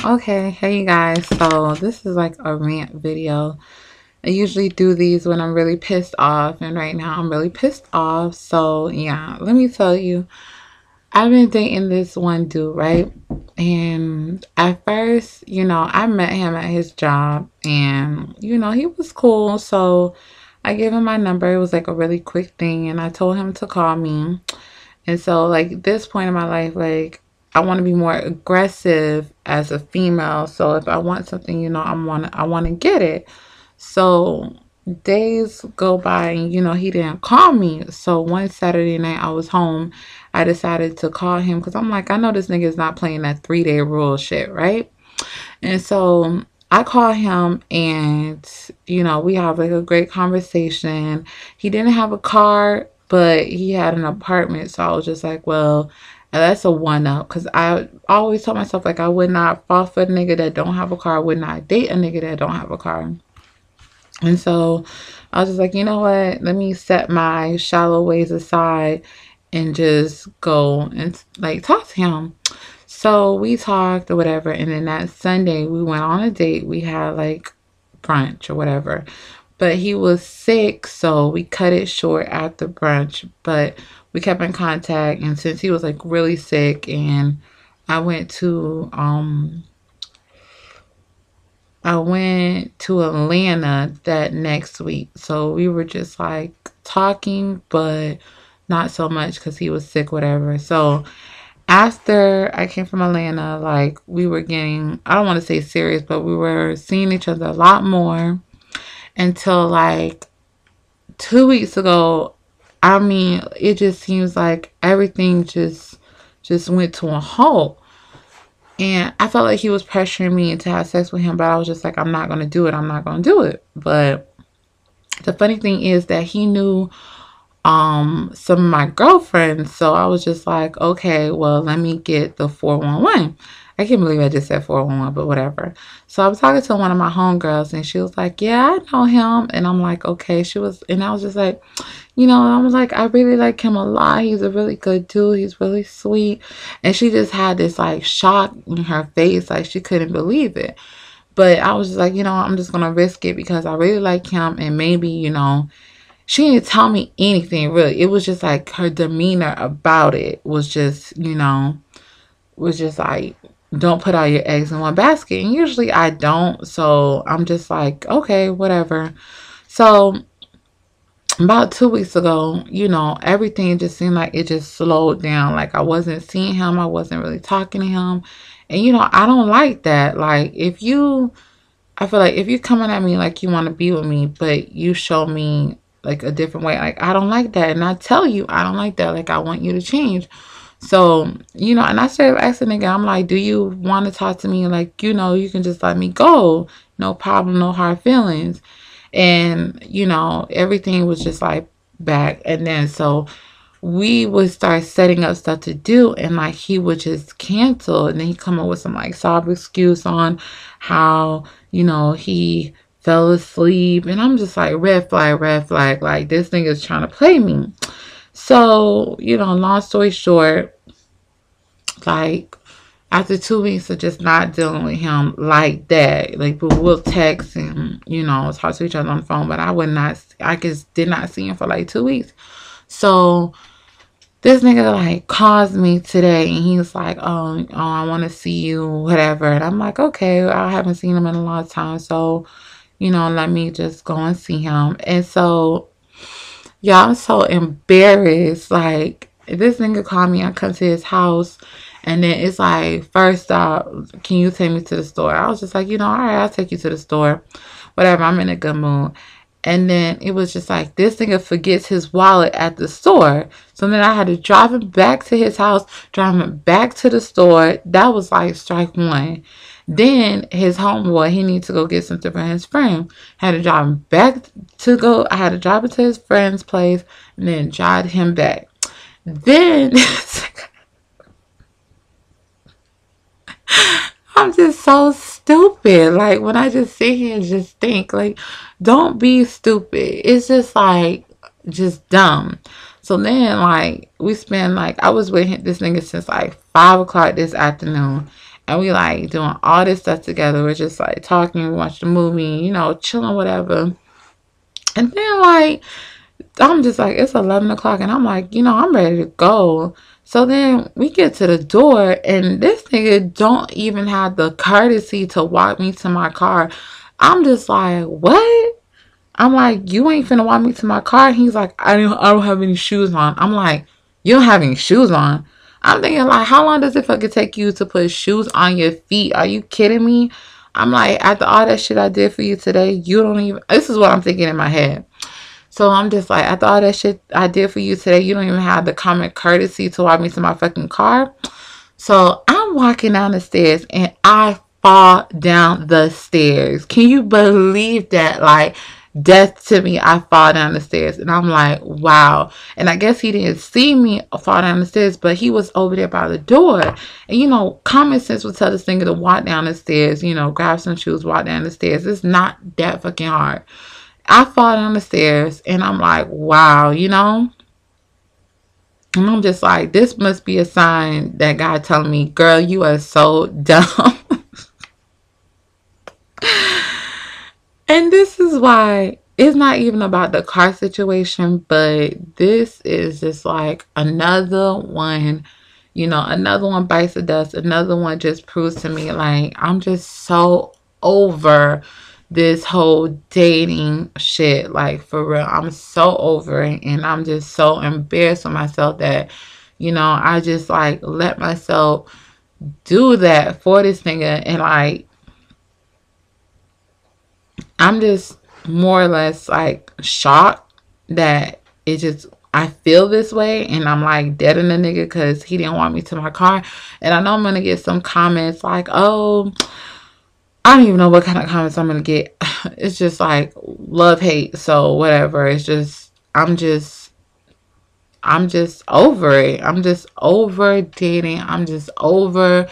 Okay, hey you guys. So this is like a rant video. I usually do these when I'm really pissed off, and right now I'm really pissed off. So yeah, let me tell you, I've been dating this one dude, right? And at first, I met him at his job, and he was cool. So I gave him my number. It was like a really quick thing, and I told him to call me. And so, like, this point in my life, like, I want to be more aggressive as a female. So if I want something, I want to get it. So days go by, and he didn't call me. So one Saturday night I was home, I decided to call him because I'm like, I know this nigga is not playing that 3-day rule shit, right? And so I call him, and we have like a great conversation. He didn't have a car, but he had an apartment. So I was just like, well, that's a one up, because I always told myself like I would not fall for a nigga that don't have a car. I would not date a nigga that don't have a car. And so I was just like, you know what? Let me set my shallow ways aside and just go and like talk to him. So we talked or whatever, and then that Sunday we went on a date. We had like brunch or whatever. But he was sick, so we cut it short after brunch. But we kept in contact, and since he was like really sick, and I went to um I went to Atlanta that next week. So we were just like talking, but not so much because he was sick, whatever. So after I came from Atlanta, like we were getting, I don't want to say serious, but we were seeing each other a lot more until like 2 weeks ago. I mean, it just seems like everything just went to a halt. And I felt like he was pressuring me to have sex with him, but I was just like, I'm not going to do it. I'm not going to do it. But the funny thing is that he knew some of my girlfriends. So I was just like, okay, well, let me get the 411. I can't believe I just said 411, but whatever. So I was talking to one of my homegirls, and she was like, yeah, I know him. And I'm like, okay. And I was just like, I was like, I really like him a lot. He's a really good dude. He's really sweet. And she just had this like shock in her face. Like she couldn't believe it. But I was just like, I'm just going to risk it because I really like him. And maybe, she didn't tell me anything really. It was just like her demeanor about it was just, was just like, don't put all your eggs in one basket. And usually I don't. So I'm just like, okay, whatever. So about 2 weeks ago, everything just seemed like it just slowed down. Like I wasn't seeing him. I wasn't really talking to him. And, I don't like that. Like I feel like if you're coming at me like you want to be with me, but you show me like a different way, like I don't like that. And I tell you, I don't like that. Like I want you to change. So, and I started asking again, I'm like, do you want to talk to me? Like, you can just let me go. No problem, no hard feelings. And, everything was just like back. And then so we would start setting up stuff to do, and like he would just cancel, and then he come up with some like sob excuse on how, he fell asleep. And I'm just like, red flag, red flag. Like this thing is trying to play me. So, long story short, like after 2 weeks of just not dealing with him like that, like we'll text and, talk to each other on the phone, but I just did not see him for like 2 weeks. So this nigga like calls me today, and he's like, oh, I want to see you, whatever. And I'm like, okay, I haven't seen him in a long time. So, let me just go and see him. And so, y'all, I'm so embarrassed. Like, this nigga called me, I come to his house, and then it's like, first off, can you take me to the store? I was just like, all right, I'll take you to the store. Whatever, I'm in a good mood. And then it was just like, this nigga forgets his wallet at the store. So then I had to drive him back to his house, drive him back to the store. That was like strike one. Then his homeboy, he needs to go get something for his friend. I had to drive him I had to drive him to his friend's place and then drive him back. Then I'm just so stupid. Like when I just sit here and just think, like, don't be stupid. It's just like just dumb. So then like we spend like I was with this nigga since like 5 o'clock this afternoon. And we like doing all this stuff together. We're just like talking, watch the movie, you know, chilling, whatever. And then like I'm just like, it's 11 o'clock, and I'm like, you know, I'm ready to go. So then we get to the door, and this nigga don't even have the courtesy to walk me to my car. I'm just like, what? I'm like, you ain't finna walk me to my car? And he's like, I don't have any shoes on. I'm like, you don't have any shoes on? I'm thinking like, how long does it fucking take you to put shoes on your feet? Are you kidding me? I'm like, after all that shit I did for you today, you don't even, this is what I'm thinking in my head. So I'm just like, after all that shit I did for you today, you don't even have the common courtesy to walk me to my fucking car. So I'm walking down the stairs and I fall down the stairs. Can you believe that? Like, death to me, I fall down the stairs. And I'm like, wow. And I guess he didn't see me fall down the stairs, but he was over there by the door. And, you know, common sense would tell this nigga to walk down the stairs, you know, grab some shoes, walk down the stairs. It's not that fucking hard. I fall down the stairs and I'm like, wow, you know? And I'm just like, this must be a sign that God telling me, girl, you are so dumb. And this is why it's not even about the car situation, but this is just like another one, you know, another one bites the dust. Another one just proves to me like I'm just so over this whole dating shit. Like, for real, I'm so over it, and I'm just so embarrassed with myself that, you know, I just like let myself do that for this nigga. And like, I'm just more or less like shocked that it just, I feel this way, and I'm like dead in the nigga because he didn't want me to my car. And I know I'm gonna get some comments like, oh, I don't even know what kind of comments I'm gonna get. It's just like love hate, so whatever. It's just I'm just over it. I'm just over dating. I'm just over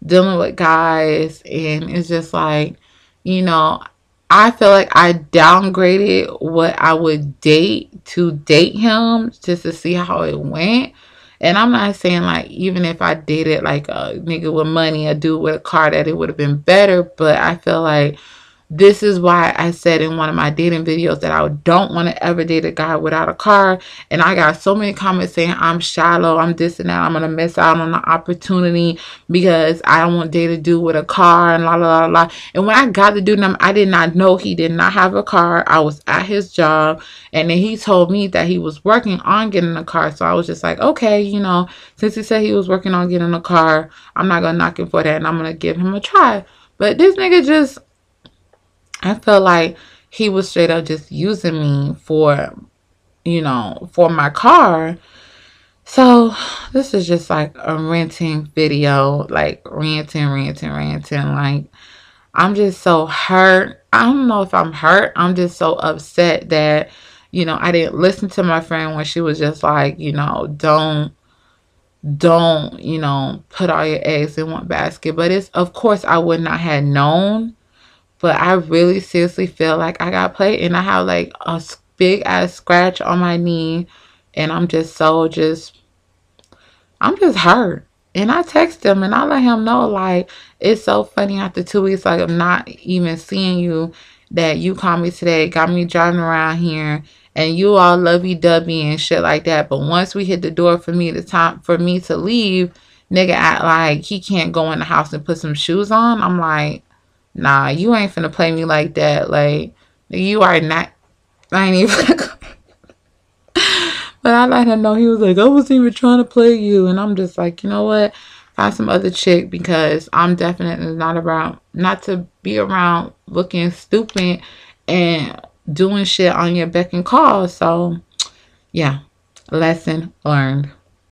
dealing with guys. And it's just like, you know, I feel like I downgraded what I would date to date him just to see how it went. And I'm not saying like, even if I dated like a nigga with money, a dude with a car, that it would have been better. But I feel like this is why I said in one of my dating videos that I don't want to ever date a guy without a car. And I got so many comments saying I'm shallow, I'm this and that, I'm going to miss out on the opportunity because I don't want to date a dude with a car and la la la la. And when I got the dude, I did not know he did not have a car. I was at his job, and then he told me that he was working on getting a car. So I was just like, okay, you know, since he said he was working on getting a car, I'm not going to knock him for that, and I'm going to give him a try. But this nigga just, I felt like he was straight up just using me for, you know, for my car. So this is just like a ranting video, like ranting. Like, I'm just so hurt. I don't know if I'm hurt. I'm just so upset that, you know, I didn't listen to my friend when she was just like, you know, don't, you know, put all your eggs in one basket. But it's, of course, I would not have known. But I really seriously feel like I got played, and I have like a big ass scratch on my knee, and I'm just so I'm just hurt. And I text him and I let him know, like, it's so funny after 2 weeks, like, I'm not even seeing you, that you called me today, got me driving around here, and you all lovey-dovey and shit like that. But once we hit the door for me to leave, nigga act like he can't go in the house and put some shoes on. I'm like, nah, you ain't finna play me like that. Like, you are not, I ain't even. But I let him know. He was like, I wasn't even trying to play you. And I'm just like, you know what? Find some other chick, because I'm definitely not to be around looking stupid and doing shit on your beck and call. So, yeah, lesson learned.